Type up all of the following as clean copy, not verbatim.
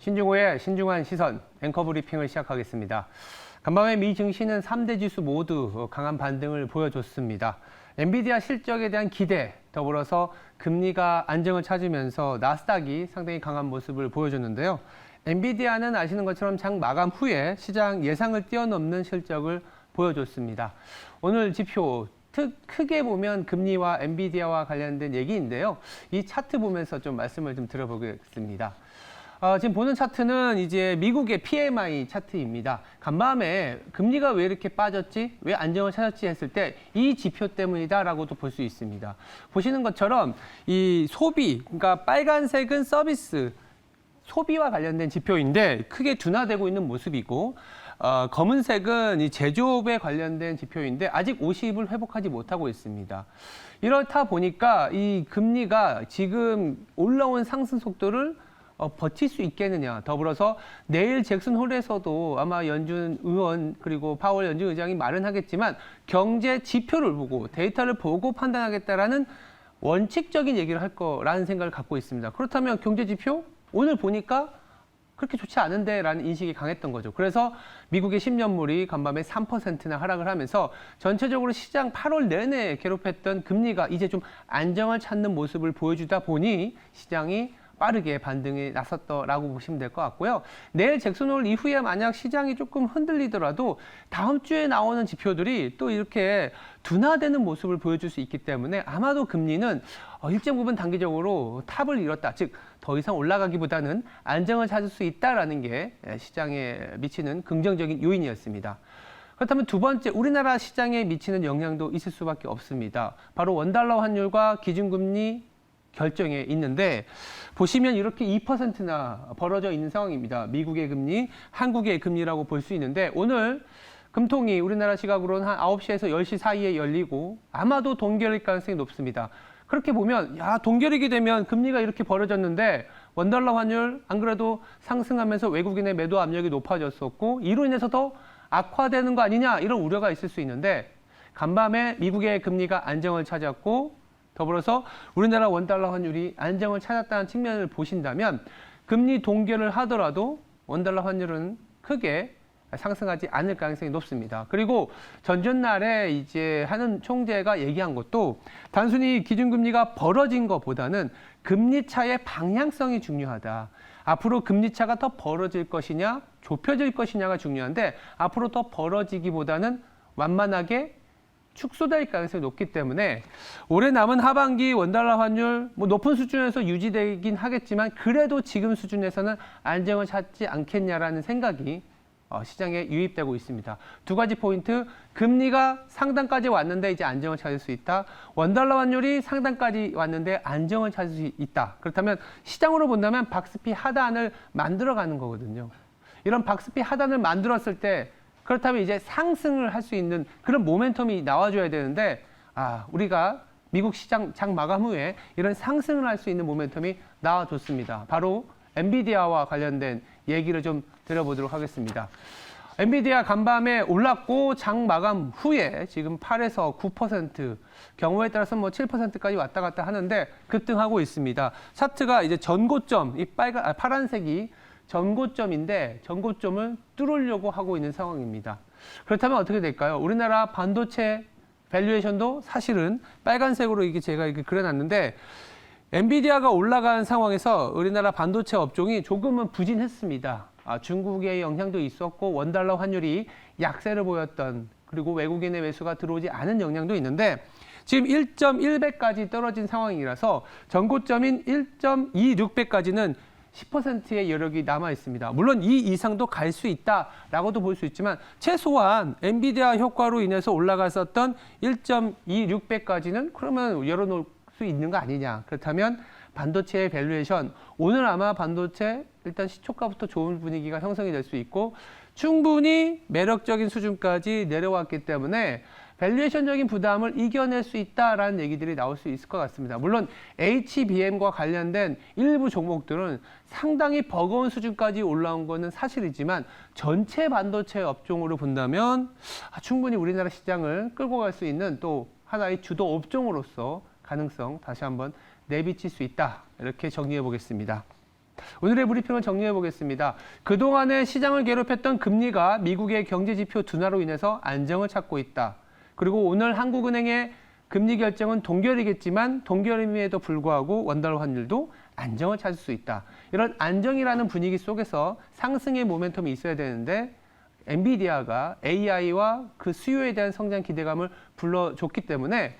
신중호의 신중한 시선 앵커 브리핑을 시작하겠습니다. 간밤에 미 증시는 3대 지수 모두 강한 반등을 보여줬습니다. 엔비디아 실적에 대한 기대, 더불어서 금리가 안정을 찾으면서 나스닥이 상당히 강한 모습을 보여줬는데요. 엔비디아는 아시는 것처럼 장 마감 후에 시장 예상을 뛰어넘는 실적을 보여줬습니다. 오늘 지표 크게 보면 금리와 엔비디아와 관련된 얘기인데요. 이 차트 보면서 좀 말씀을 좀 들어보겠습니다. 지금 보는 차트는 이제 미국의 PMI 차트입니다. 간밤에 금리가 왜 이렇게 빠졌지? 왜 안정을 찾았지? 했을 때 이 지표 때문이다라고도 볼 수 있습니다. 보시는 것처럼 이 소비, 그러니까 빨간색은 서비스, 소비와 관련된 지표인데 크게 둔화되고 있는 모습이고 검은색은 이 제조업에 관련된 지표인데 아직 50을 회복하지 못하고 있습니다. 이렇다 보니까 이 금리가 지금 올라온 상승 속도를 버틸 수 있겠느냐. 더불어서 내일 잭슨홀에서도 아마 연준 의원 그리고 파월 연준 의장이 말은 하겠지만 경제 지표를 보고 데이터를 보고 판단하겠다라는 원칙적인 얘기를 할 거라는 생각을 갖고 있습니다. 그렇다면 경제 지표 오늘 보니까 그렇게 좋지 않은데라는 인식이 강했던 거죠. 그래서 미국의 10년물이 간밤에 3%나 하락을 하면서 전체적으로 시장 8월 내내 괴롭혔던 금리가 이제 좀 안정을 찾는 모습을 보여주다 보니 시장이 빠르게 반등에 나섰다라고 보시면 될 것 같고요. 내일 잭슨홀 이후에 만약 시장이 조금 흔들리더라도 다음 주에 나오는 지표들이 또 이렇게 둔화되는 모습을 보여줄 수 있기 때문에 아마도 금리는 일정 부분 단기적으로 탑을 이뤘다. 즉, 더 이상 올라가기보다는 안정을 찾을 수 있다라는 게 시장에 미치는 긍정적인 요인이었습니다. 그렇다면 두 번째, 우리나라 시장에 미치는 영향도 있을 수밖에 없습니다. 바로 원달러 환율과 기준금리 결정에 있는데 보시면 이렇게 2%나 벌어져 있는 상황입니다. 미국의 금리, 한국의 금리라고 볼 수 있는데 오늘 금통이 우리나라 시각으로는 한 9시에서 10시 사이에 열리고 아마도 동결일 가능성이 높습니다. 그렇게 보면 동결이게 되면 금리가 이렇게 벌어졌는데 원달러 환율 안 그래도 상승하면서 외국인의 매도 압력이 높아졌었고 이로 인해서 더 악화되는 거 아니냐 이런 우려가 있을 수 있는데 간밤에 미국의 금리가 안정을 찾았고 더불어서 우리나라 원달러 환율이 안정을 찾았다는 측면을 보신다면 금리 동결을 하더라도 원달러 환율은 크게 상승하지 않을 가능성이 높습니다. 그리고 전전날에 이제 하는 총재가 얘기한 것도 단순히 기준금리가 벌어진 것보다는 금리 차의 방향성이 중요하다. 앞으로 금리 차가 더 벌어질 것이냐, 좁혀질 것이냐가 중요한데 앞으로 더 벌어지기보다는 완만하게 축소될 가능성이 높기 때문에 올해 남은 하반기 원달러 환율 높은 수준에서 유지되긴 하겠지만 그래도 지금 수준에서는 안정을 찾지 않겠냐라는 생각이 시장에 유입되고 있습니다. 두 가지 포인트, 금리가 상단까지 왔는데 이제 안정을 찾을 수 있다. 원달러 환율이 상단까지 왔는데 안정을 찾을 수 있다. 그렇다면 시장으로 본다면 박스피 하단을 만들어가는 거거든요. 이런 박스피 하단을 만들었을 때 그렇다면 이제 상승을 할 수 있는 그런 모멘텀이 나와줘야 되는데 우리가 미국 시장 장 마감 후에 이런 상승을 할 수 있는 모멘텀이 나와줬습니다. 바로 엔비디아와 관련된 얘기를 좀 드려보도록 하겠습니다. 엔비디아 간밤에 올랐고 장 마감 후에 지금 8에서 9% 경우에 따라서 7%까지 왔다 갔다 하는데 급등하고 있습니다. 차트가 이제 전고점, 이 파란색이 전고점인데 전고점을 뚫으려고 하고 있는 상황입니다. 그렇다면 어떻게 될까요? 우리나라 반도체 밸류에이션도 사실은 빨간색으로 이게 제가 이렇게 그려놨는데 엔비디아가 올라간 상황에서 우리나라 반도체 업종이 조금은 부진했습니다. 중국의 영향도 있었고 원달러 환율이 약세를 보였던 그리고 외국인의 매수가 들어오지 않은 영향도 있는데 지금 1.1배까지 떨어진 상황이라서 전고점인 1.26배까지는 10%의 여력이 남아 있습니다. 물론 이 이상도 갈 수 있다라고도 볼 수 있지만 최소한 엔비디아 효과로 인해서 올라갔었던 1.26배까지는 그러면 열어놓을 수 있는 거 아니냐. 그렇다면 반도체의 밸류에이션, 오늘 아마 반도체 일단 시초가부터 좋은 분위기가 형성이 될 수 있고 충분히 매력적인 수준까지 내려왔기 때문에 밸류에이션적인 부담을 이겨낼 수 있다라는 얘기들이 나올 수 있을 것 같습니다. 물론 HBM과 관련된 일부 종목들은 상당히 버거운 수준까지 올라온 것은 사실이지만 전체 반도체 업종으로 본다면 충분히 우리나라 시장을 끌고 갈 수 있는 또 하나의 주도 업종으로서 가능성 다시 한번 내비칠 수 있다. 이렇게 정리해 보겠습니다. 오늘의 브리핑을 정리해 보겠습니다. 그동안에 시장을 괴롭혔던 금리가 미국의 경제지표 둔화로 인해서 안정을 찾고 있다. 그리고 오늘 한국은행의 금리 결정은 동결이겠지만 동결임에도 불구하고 원달러 환율도 안정을 찾을 수 있다. 이런 안정이라는 분위기 속에서 상승의 모멘텀이 있어야 되는데 엔비디아가 AI와 그 수요에 대한 성장 기대감을 불러줬기 때문에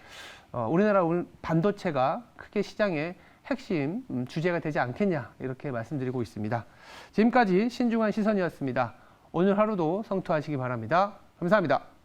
우리나라 반도체가 크게 시장의 핵심 주제가 되지 않겠냐 이렇게 말씀드리고 있습니다. 지금까지 신중한 시선이었습니다. 오늘 하루도 성투하시기 바랍니다. 감사합니다.